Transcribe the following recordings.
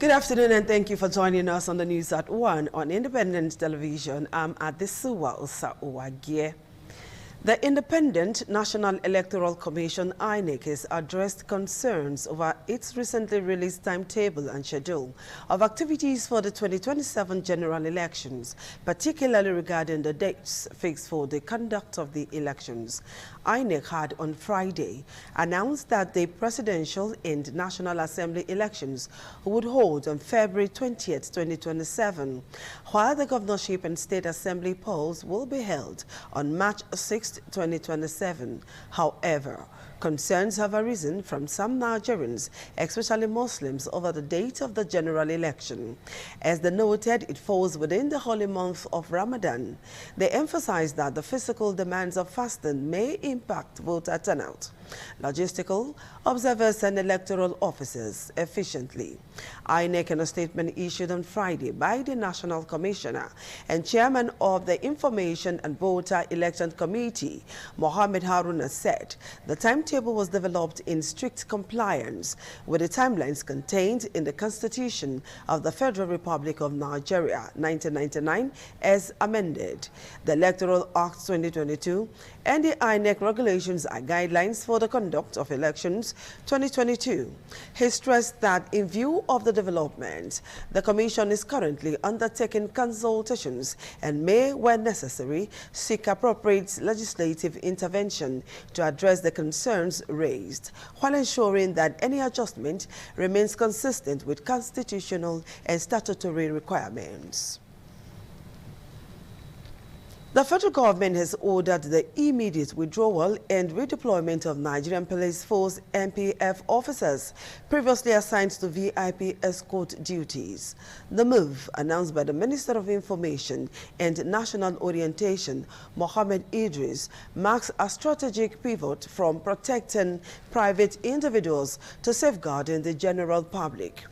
Good afternoon and thank you for joining us on the News at 1 on Independent Television. I'm Adisuwa Osa-Owagie. The Independent National Electoral Commission, INEC, has addressed concerns over its recently released timetable and schedule of activities for the 2027 general elections, particularly regarding the dates fixed for the conduct of the elections. INEC had on Friday announced that the presidential and National Assembly elections would hold on February 20th, 2027, while the governorship and state assembly polls will be held on March 6th, 2027. However, concerns have arisen from some Nigerians, especially Muslims, over the date of the general election. As they noted, it falls within the holy month of Ramadan. They emphasized that the physical demands of fasting may impact voter turnout, logistical, observers and electoral officers efficiently. INEC, in a statement issued on Friday by the National Commissioner and Chairman of the Information and Voter Election Committee, Mohammed Haruna, said the timetable was developed in strict compliance with the timelines contained in the Constitution of the Federal Republic of Nigeria, 1999, as amended, the Electoral Act 2022, and the INEC regulations and guidelines for the conduct of elections 2022. He stressed that in view of the development, the Commission is currently undertaking consultations and may, when necessary, seek appropriate legislative intervention to address the concerns raised, while ensuring that any adjustment remains consistent with constitutional and statutory requirements. The federal government has ordered the immediate withdrawal and redeployment of Nigerian Police Force NPF officers previously assigned to VIP escort duties. The move, announced by the Minister of Information and National Orientation, Mohammed Idris, marks a strategic pivot from protecting private individuals to safeguarding the general public.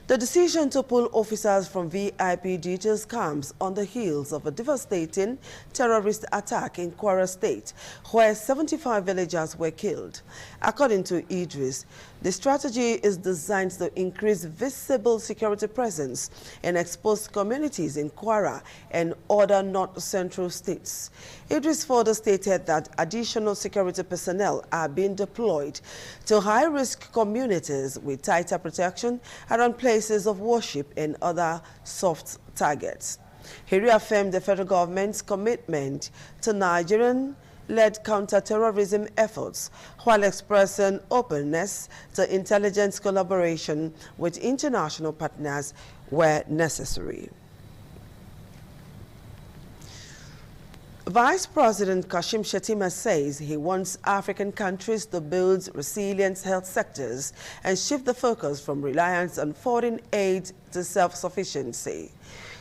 The decision to pull officers from VIP duties comes on the heels of a devastating terrorist attack in Kwara State, where 75 villagers were killed. According to Idris, the strategy is designed to increase visible security presence in exposed communities in Kwara and other north-central states. Idris further stated that additional security personnel are being deployed to high-risk communities with tighter protection around places of worship and other soft targets. He reaffirmed the federal government's commitment to Nigerian-led counter-terrorism efforts while expressing openness to intelligence collaboration with international partners where necessary. Vice President Kashim Shettima says he wants African countries to build resilient health sectors and shift the focus from reliance on foreign aid to self-sufficiency.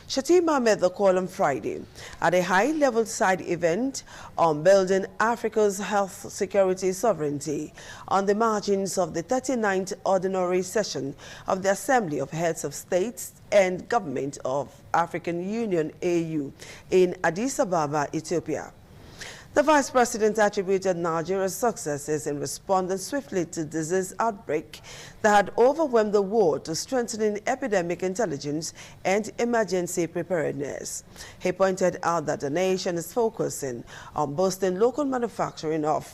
Shettima made the call on Friday at a high-level side event on building Africa's health security sovereignty on the margins of the 39th Ordinary Session of the Assembly of Heads of States and Government of African Union AU in Addis Ababa, Ethiopia. The Vice President attributed Nigeria's successes in responding swiftly to disease outbreak that had overwhelmed the world to strengthening epidemic intelligence and emergency preparedness. He pointed out that the nation is focusing on boosting local manufacturing of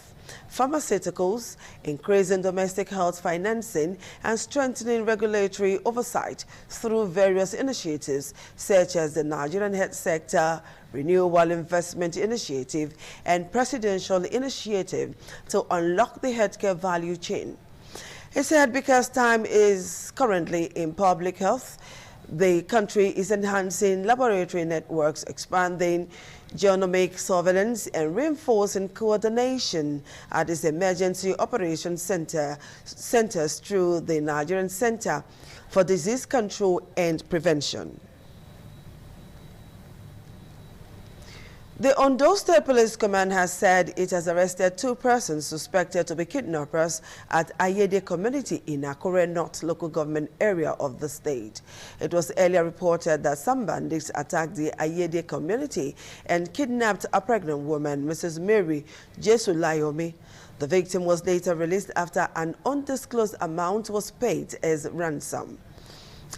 pharmaceuticals, increasing domestic health financing, and strengthening regulatory oversight through various initiatives such as the Nigerian Health Sector Renewable Investment Initiative and Presidential Initiative to unlock the healthcare value chain. He said because time is currently in public health, the country is enhancing laboratory networks, expanding genomic surveillance, and reinforcing coordination at its emergency operations centers through the Nigerian Center for Disease Control and Prevention. The Ondo State Police Command has said it has arrested 2 persons suspected to be kidnappers at Ayede community in Akure North local government area of the state. It was earlier reported that some bandits attacked the Ayede community and kidnapped a pregnant woman, Mrs. Mary Jesu Layomi. The victim was later released after an undisclosed amount was paid as ransom.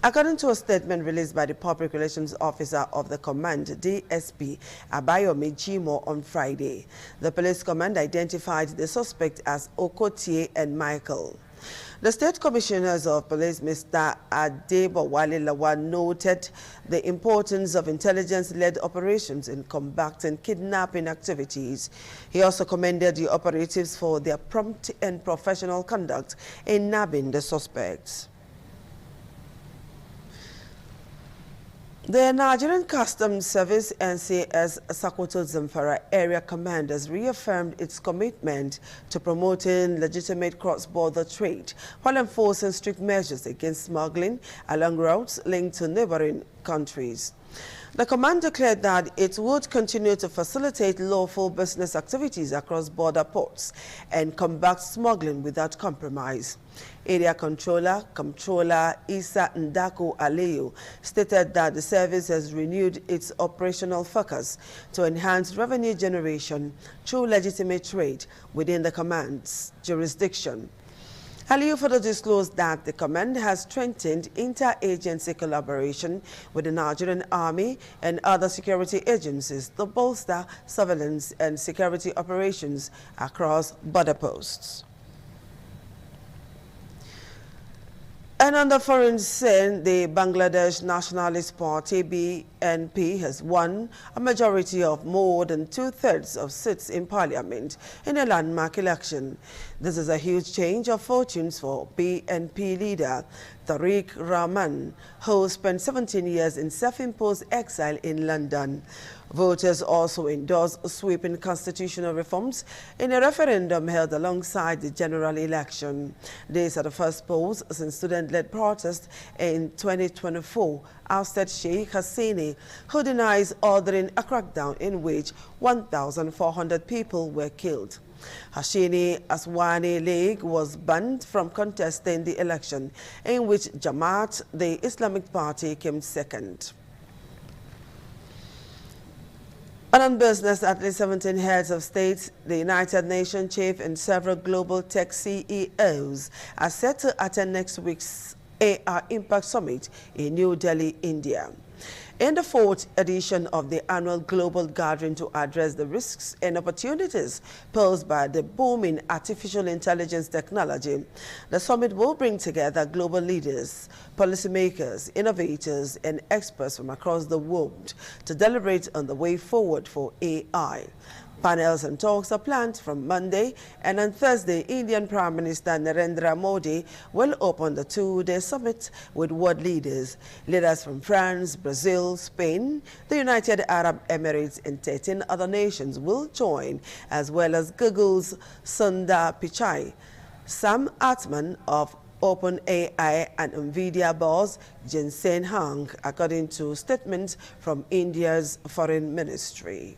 According to a statement released by the Public Relations Officer of the Command, DSP Abayomi Jimo, on Friday, the police command identified the suspect as Okotie and Michael. The State Commissioners of Police, Mr. Adebowale Lawan, noted the importance of intelligence-led operations in combating kidnapping activities. He also commended the operatives for their prompt and professional conduct in nabbing the suspects. The Nigerian Customs Service NCS Sokoto Zamfara Area Command has reaffirmed its commitment to promoting legitimate cross-border trade while enforcing strict measures against smuggling along routes linked to neighboring countries. The command declared that it would continue to facilitate lawful business activities across border ports and combat smuggling without compromise. Area Comptroller Isa Ndako Aleyo stated that the service has renewed its operational focus to enhance revenue generation through legitimate trade within the command's jurisdiction. Aliyu further disclosed that the command has strengthened inter-agency collaboration with the Nigerian Army and other security agencies to bolster surveillance and security operations across border posts. And on the foreign scene, the Bangladesh Nationalist Party, BNP, has won a majority of more than 2/3 of seats in parliament in a landmark election. This is a huge change of fortunes for BNP leader Tariq Rahman, who spent 17 years in self-imposed exile in London. Voters also endorsed sweeping constitutional reforms in a referendum held alongside the general election. These are the first polls since student-led protests in 2024 ousted Sheikh Hasina, who denies ordering a crackdown in which 1,400 people were killed. Hashini Aswani League was banned from contesting the election, in which Jamaat, the Islamic Party, came second. And on business, at least 17 heads of state, the United Nations chief, and several global tech CEOs are set to attend next week's AR Impact Summit in New Delhi, India. In the 4th edition of the annual global gathering to address the risks and opportunities posed by the booming artificial intelligence technology, the summit will bring together global leaders, policymakers, innovators, and experts from across the world to deliberate on the way forward for AI. Panels and talks are planned from Monday, and on Thursday, Indian Prime Minister Narendra Modi will open the 2-day summit with world leaders. Leaders from France, Brazil, Spain, the United Arab Emirates, and 13 other nations will join, as well as Google's Sundar Pichai, Sam Altman of OpenAI, and NVIDIA boss Jensen Huang, according to statements from India's foreign ministry.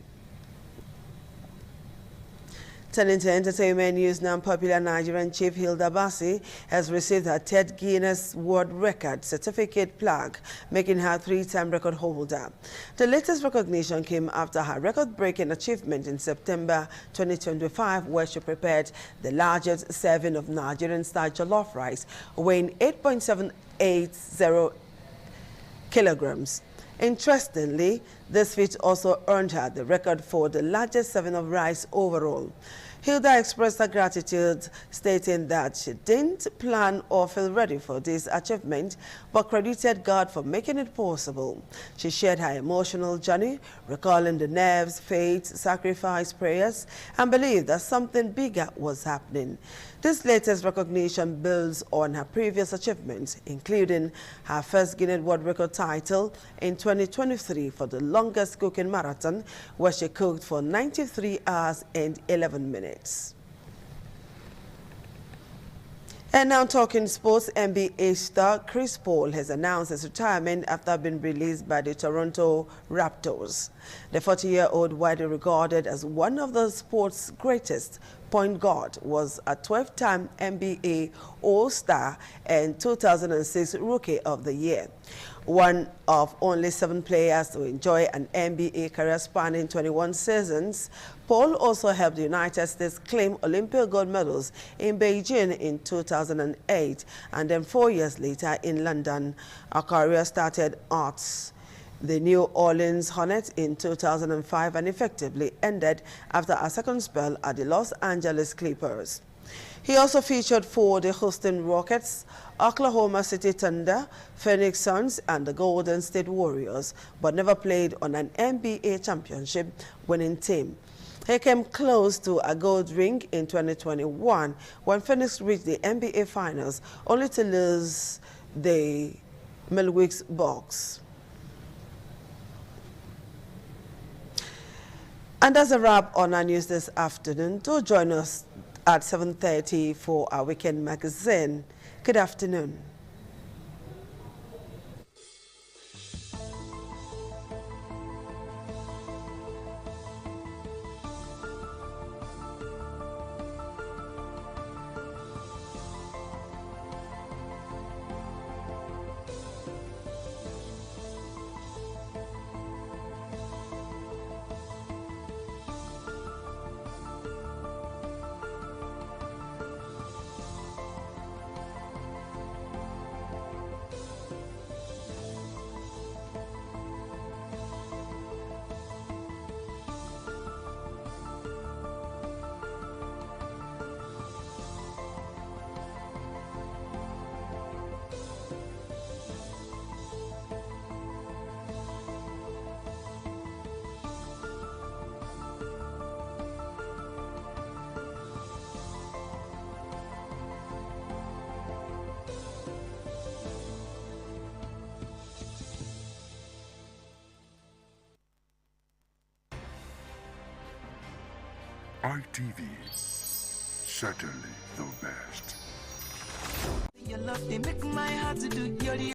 Turning to entertainment news now, popular Nigerian chief Hilda Basi has received her 3rd Guinness World Record certificate plaque, making her 3-time record holder. The latest recognition came after her record-breaking achievement in September 2025, where she prepared the largest serving of Nigerian-style jollof rice, weighing 8.780 kilograms. Interestingly, this feat also earned her the record for the largest serving of rice overall. Hilda expressed her gratitude, stating that she didn't plan or feel ready for this achievement, but credited God for making it possible. She shared her emotional journey, recalling the nerves, faith, sacrifice, prayers, and believed that something bigger was happening. This latest recognition builds on her previous achievements, including her first Guinness World Record title in 2023 for the longest cooking marathon, where she cooked for 93 hours and 11 minutes. And now talking sports, NBA star Chris Paul has announced his retirement after being released by the Toronto Raptors. The 40-year-old, widely regarded as one of the sport's greatest point guard, was a 12-time NBA All-Star and 2006 Rookie of the Year. One of only 7 players to enjoy an NBA career spanning 21 seasons, Paul also helped the United States claim Olympic gold medals in Beijing in 2008 and then 4 years later in London. Her career started at the New Orleans Hornets in 2005 and effectively ended after a second spell at the Los Angeles Clippers. He also featured for the Houston Rockets, Oklahoma City Thunder, Phoenix Suns, and the Golden State Warriors, but never played on an NBA championship winning team. He came close to a gold ring in 2021 when Phoenix reached the NBA Finals, only to lose the Milwaukee Bucks. And that's a wrap on our news this afternoon. Do join us at 7:30 for our weekend magazine. Good afternoon. ITV, certainly the best. Your love, they make my heart to do your